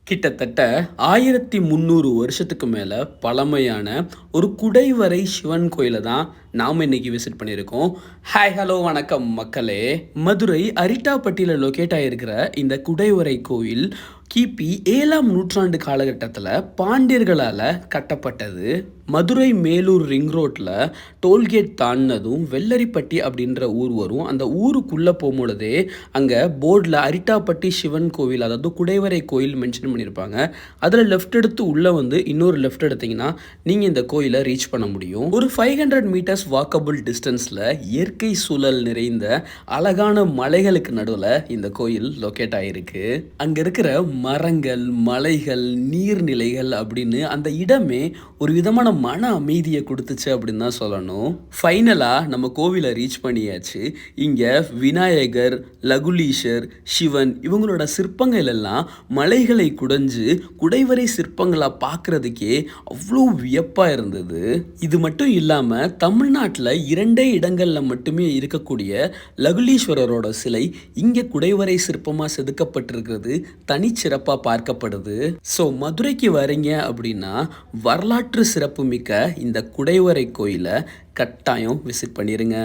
கிட்டத்தட்ட 1300 வருஷத்துக்கு மேல பழமையான ஒரு குடைவரை சிவன் கோயில தான் நாம இன்னைக்கு விசிட் பண்ணியிருக்கோம். ஹாய், ஹலோ, வணக்கம் மக்களே. மதுரை அரிட்டாப்பட்டியில லொகேட் ஆயிருக்கிற இந்த குடைவரை கோயில் கிபி 7ஆம் நூற்றாண்டு காலகட்டத்தில் பாண்டியர்களால் கட்டப்பட்டது. மதுரை மேலூர் ரிங் ரோட்டில் டோல்கேட் தாண்டினதும் வெள்ளரிப்பட்டி அப்படின்ற ஊர் வரும். அந்த ஊருக்குள்ளே போகும்பொழுதே அங்கே போர்டில் அரிட்டாப்பட்டி சிவன் கோவில், அதாவது குடைவரை கோயில் மென்ஷன் பண்ணியிருப்பாங்க. அதில் லெஃப்ட் எடுத்து உள்ளே வந்து இன்னொரு லெஃப்ட் எடுத்தீங்கன்னா நீங்கள் இந்த கோயிலை ரீச் பண்ண முடியும். ஒரு 500 மீட்டர்ஸ் வாக்கபிள் டிஸ்டன்ஸில் இயற்கை சூழல் நிறைந்த அழகான மலைகளுக்கு நடுவில் இந்த கோயில் லொக்கேட் ஆகிருக்கு. அங்கே இருக்கிற மரங்கள், மலைகள், நீர்நிலைகள் அப்படின்னு அந்த இடமே ஒரு விதமான மன அமைதியை கொடுத்துச்சு அப்படின்னு தான் சொல்லணும். ஃபைனலாக நம்ம கோவிலை ரீச் பண்ணியாச்சு. இங்கே விநாயகர், லகுலீஷர், சிவன் இவங்களோட சிற்பங்கள் எல்லாம் மலைகளை குடைஞ்சு குடைவரை சிற்பங்களாக பார்க்குறதுக்கே அவ்வளோ வியப்பாக இருந்தது. இது மட்டும் இல்லாமல் தமிழ்நாட்டில் 2 இடங்களில் மட்டுமே இருக்கக்கூடிய லகுலீஸ்வரரோட சிலை இங்கே குடைவரை சிற்பமாக செதுக்கப்பட்டிருக்கிறது தனிச்சிறப்பாக பார்க்கப்படுது. ஸோ மதுரைக்கு வரீங்க அப்படின்னா வரலாற்று சிறப்புமிக்க இந்த குடைவரை கோயிலை கட்டாயம் விசிட் பண்ணிடுங்க.